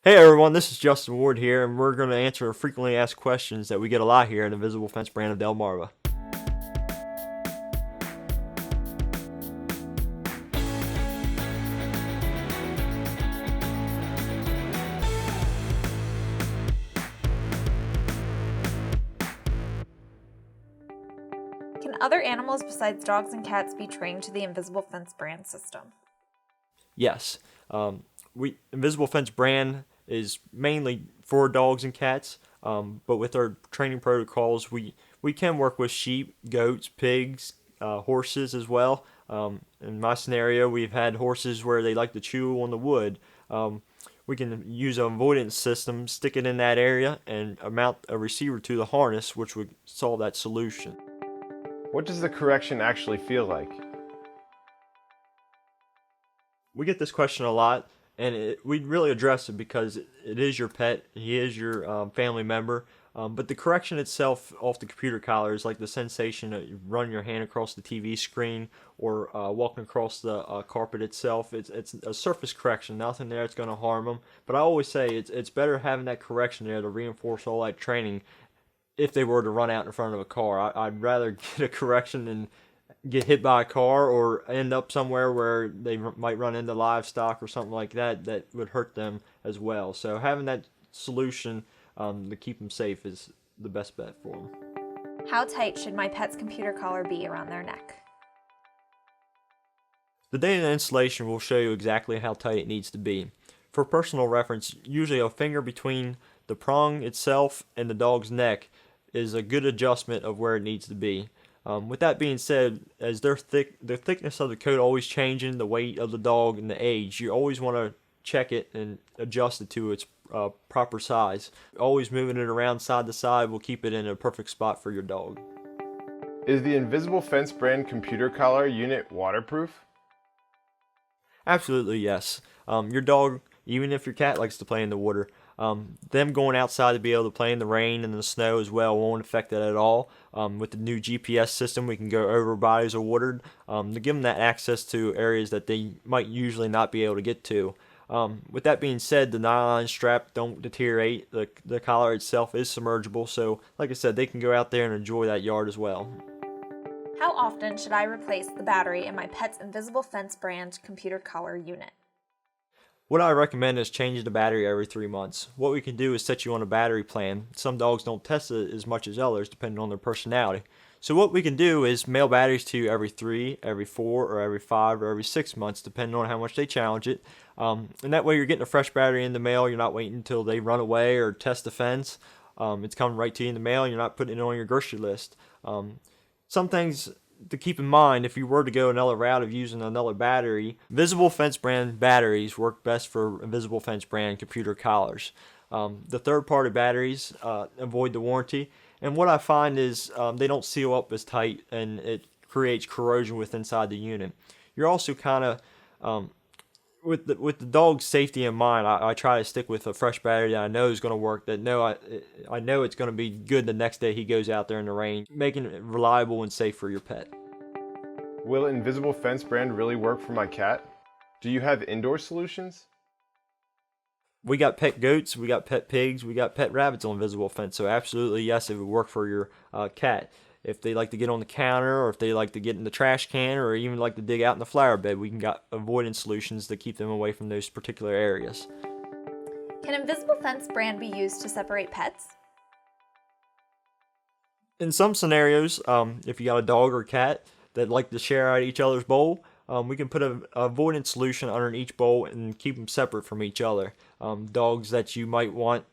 Hey everyone, this is Justin Ward here, and we're going to answer frequently asked questions that we get a lot here at Invisible Fence brand of Delmarva. Can other animals besides dogs and cats be trained to the Invisible Fence brand system? Yes, Invisible Fence brand is mainly for dogs and cats, but with our training protocols, we can work with sheep, goats, pigs, horses as well. In my scenario, we've had horses where they like to chew on the wood. We can use an avoidance system, stick it in that area, and mount a receiver to the harness, which would solve that solution. What does the correction actually feel like? We get this question a lot, and we really address it because it is your pet, he is your family member. But the correction itself off the computer collar is like the sensation that you run your hand across the TV screen or walking across the carpet itself. It's a surface correction, nothing there that's going to harm them. But I always say it's better having that correction there to reinforce all that training if they were to run out in front of a car. I'd rather get a correction than get hit by a car or end up somewhere where they might run into livestock or something like that that would hurt them as well. So having that solution to keep them safe is the best bet for them. How tight should my pet's computer collar be around their neck? The day of the installation will show you exactly how tight it needs to be. For personal reference, usually a finger between the prong itself and the dog's neck is a good adjustment of where it needs to be. With that being said, as the thickness of the coat always changing, the weight of the dog and the age, you always want to check it and adjust it to its proper size. Always moving it around side to side will keep it in a perfect spot for your dog. Is the Invisible Fence brand computer collar unit waterproof? Absolutely, yes. Your dog, even if your cat likes to play in the water, them going outside to be able to play in the rain and the snow as well won't affect that at all. With the new GPS system, we can go over bodies of water to give them that access to areas that they might usually not be able to get to. With that being said, the nylon strap don't deteriorate. The collar itself is submergible, so like I said, they can go out there and enjoy that yard as well. How often should I replace the battery in my pet's Invisible Fence brand computer collar unit? What I recommend is changing the battery every 3 months. What we can do is set you on a battery plan. Some dogs don't test it as much as others depending on their personality. So what we can do is mail batteries to you every 3, every 4, or every 5, or every 6 months depending on how much they challenge it. And that way you're getting a fresh battery in the mail. You're not waiting until they run away or test the fence. It's coming right to you in the mail. You're not putting it on your grocery list. Some things to keep in mind if you were to go another route of using another battery, Invisible Fence brand batteries work best for Invisible Fence brand computer collars. The third-party batteries avoid the warranty, and what I find is they don't seal up as tight, and it creates corrosion inside the unit. You're also kind of with the dog's safety in mind, I try to stick with a fresh battery that I know is going to work. I know it's going to be good the next day he goes out there in the rain, making it reliable and safe for your pet. Will Invisible Fence brand really work for my cat? Do you have indoor solutions? We got pet goats, we got pet pigs, we got pet rabbits on Invisible Fence, so absolutely yes, it would work for your cat. If they like to get on the counter, or if they like to get in the trash can, or even like to dig out in the flower bed, we can got avoidance solutions to keep them away from those particular areas. Can Invisible Fence brand be used to separate pets? In some scenarios, if you got a dog or cat that like to share out each other's bowl, we can put a avoidance solution under each bowl and keep them separate from each other. Dogs that you might want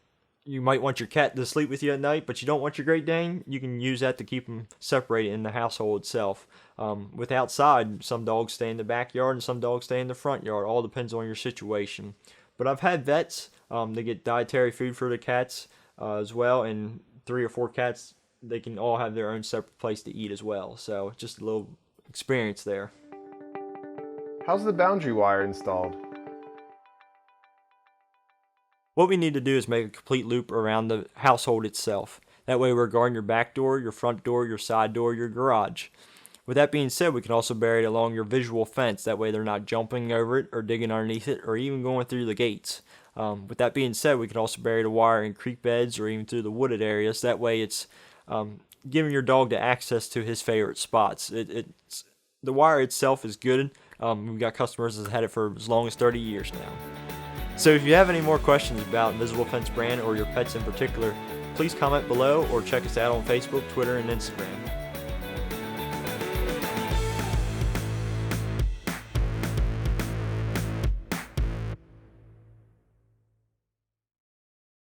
your cat to sleep with you at night, but you don't want your Great Dane, you can use that to keep them separated in the household itself. With outside, some dogs stay in the backyard and some dogs stay in the front yard. All depends on your situation. But I've had vets, they get dietary food for the cats as well, and 3 or 4 cats, they can all have their own separate place to eat as well. So just a little experience there. How's the boundary wire installed? What we need to do is make a complete loop around the household itself. That way we're guarding your back door, your front door, your side door, your garage. With that being said, we can also bury it along your visual fence. That way they're not jumping over it or digging underneath it or even going through the gates. With that being said, we can also bury the wire in creek beds or even through the wooded areas. That way it's giving your dog the access to his favorite spots. The wire itself is good. We've got customers that have had it for as long as 30 years now. So if you have any more questions about Invisible Fence brand or your pets in particular, please comment below or check us out on Facebook, Twitter, and Instagram.